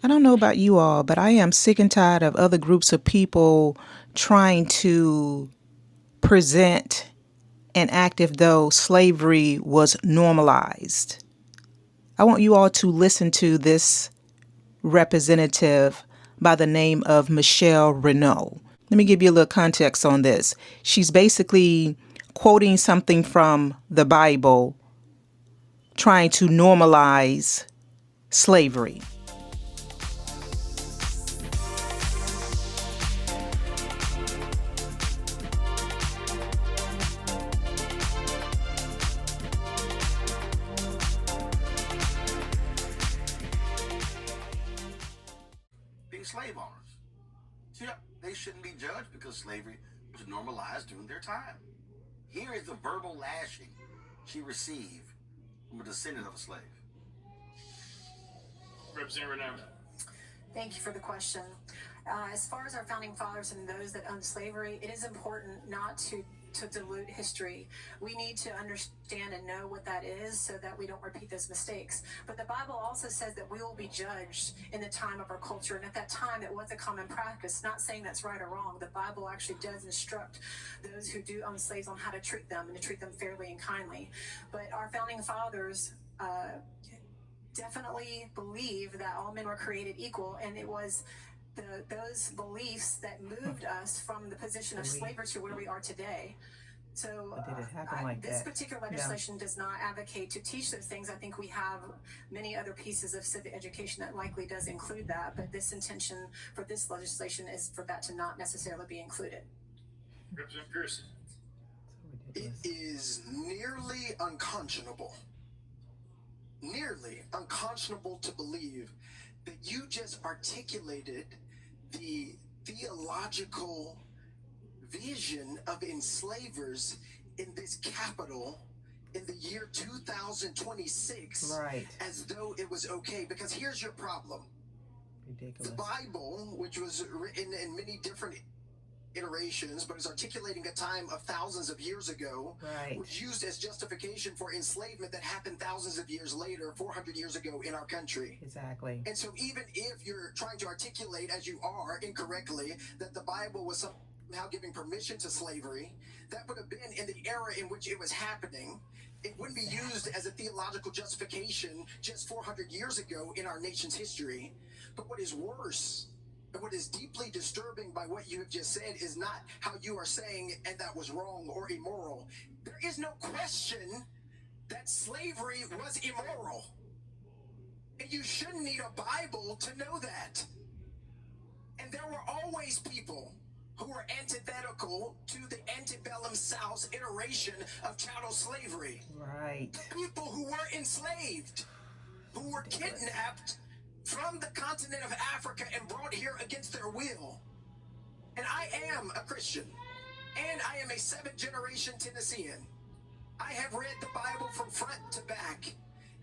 I don't know about you all, but I am sick and tired of other groups of people trying to present and act as though slavery was normalized. I want you all to listen to this representative by the name of Michelle Reneau. Let me give you a little context on this. She's basically quoting something from the Bible, trying to normalize slavery. Being slave owners. So, yeah, they shouldn't be judged because slavery was normalized during their time. Here is the verbal lashing she received from a descendant of a slave. Representative Reneau. Thank you for the question. As far as our founding fathers and those that owned slavery, it is important not to dilute history. We need to understand and know what that is so that we don't repeat those mistakes. But the Bible also says that we will be judged in the time of our culture. And at that time, it was a common practice. Not saying that's right or wrong. The Bible actually does instruct those who do own slaves on how to treat them and to treat them fairly and kindly. But our founding fathers definitely believe that all men were created equal, and it was those beliefs that moved us from the position of slavery to where we are today. So this particular legislation does not advocate to teach those things. I think we have many other pieces of civic education that likely does include that, but this intention for this legislation is for that to not necessarily be included. Representative Pearson. It is nearly unconscionable to believe that you just articulated the theological vision of enslavers in this capital in the year 2026 as though it was okay. Because here's your problem. Ridiculous. The Bible, which was written in many different iterations, but is articulating a time of thousands of years ago, was used as justification for enslavement that happened thousands of years later, 400 years ago in our country. Exactly. And so even if you're trying to articulate, as you are incorrectly, that the Bible was somehow giving permission to slavery, that would have been in the era in which it was happening. It wouldn't be used as a theological justification just 400 years ago in our nation's history. But what is worse, and what is deeply disturbing by what you have just said, is not how you are saying, and that was wrong or immoral. There is no question that slavery was immoral. And you shouldn't need a Bible to know that. And there were always people who were antithetical to the antebellum South's iteration of chattel slavery. Right. The people who were enslaved, who were kidnapped from the continent of Africa and brought here against their will. And I am a Christian, and I am a 7th-generation Tennessean. I have read the Bible from front to back,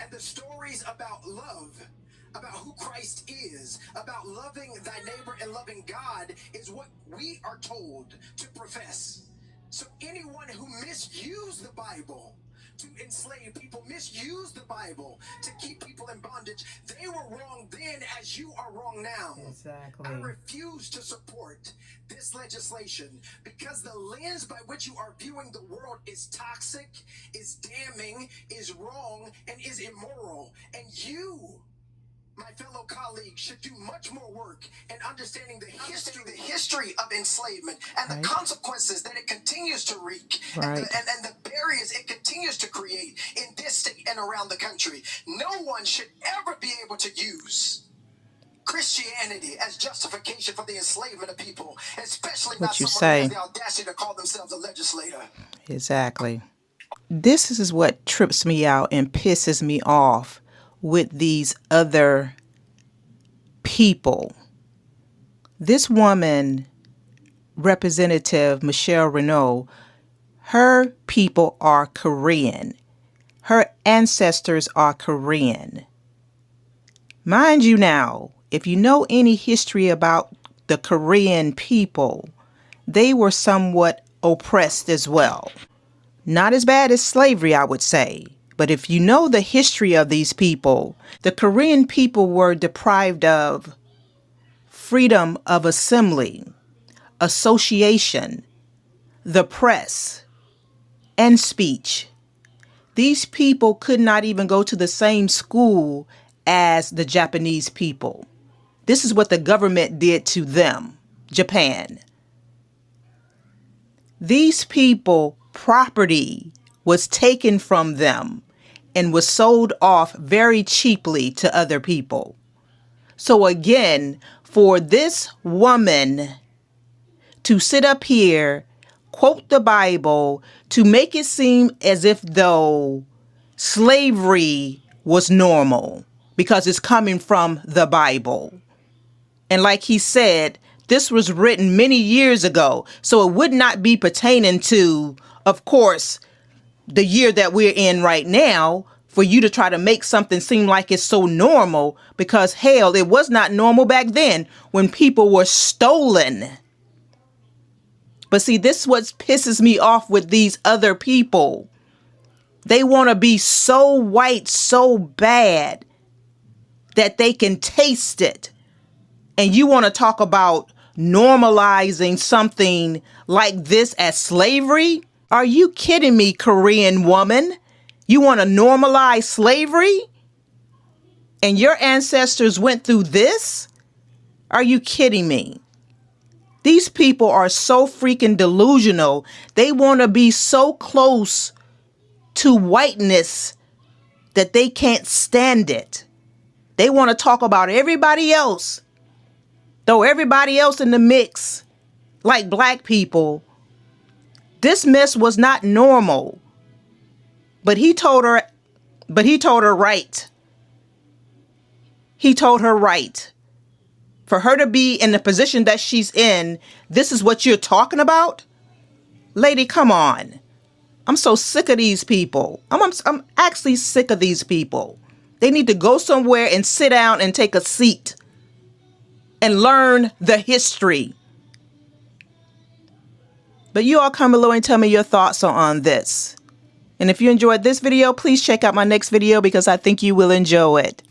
and the stories about love, about who Christ is, about loving thy neighbor and loving God is what we are told to profess. So anyone who misused the Bible to enslave people, misuse the Bible to keep people in bondage, they were wrong then as you are wrong now. Exactly. I refuse to support this legislation because the lens by which you are viewing the world is toxic, is damning, is wrong, and is immoral. And you, my fellow colleagues, should do much more work in understanding the history of enslavement and the consequences that it continues to wreak and the barriers it continues to create in this state and around the country. No one should ever be able to use Christianity as justification for the enslavement of people, especially what not you someone say. who has the audacity to call themselves a legislator. Exactly. This is what trips me out and pisses me off with these other people. This woman, Representative Michelle Reneau, her people are Korean. Her ancestors are Korean. Mind you now, if you know any history about the Korean people, they were somewhat oppressed as well. Not as bad as slavery, I would say, But if you know the history of these people, the Korean people were deprived of freedom of assembly, association, the press, and speech. These people could not even go to the same school as the Japanese people. This is what the government did to them, Japan. These people, property was taken from them and was sold off very cheaply to other people. So again, for this woman to sit up here, quote the Bible, to make it seem as if though slavery was normal because it's coming from the Bible. And like he said, this was written many years ago, so it would not be pertaining to, of course, the year that we're in right now, for you to try to make something seem like it's so normal, because hell, it was not normal back then when people were stolen. But see, this is what pisses me off with these other people. They want to be so white so bad that they can taste it. And you want to talk about normalizing something like this as slavery? Are you kidding me, Korean woman? You want to normalize slavery? And your ancestors went through this? Are you kidding me? These people are so freaking delusional. They want to be so close to whiteness that they can't stand it. They want to talk about everybody else, throw everybody else in the mix, like black people. This mess was not normal. But he told her right. He told her right. For her to be in the position that she's in, this is what you're talking about? Lady, come on. I'm so sick of these people. I'm actually sick of these people. They need to go somewhere and sit down and take a seat and learn the history. But you all come below and tell me your thoughts on this. And if you enjoyed this video, please check out my next video because I think you will enjoy it.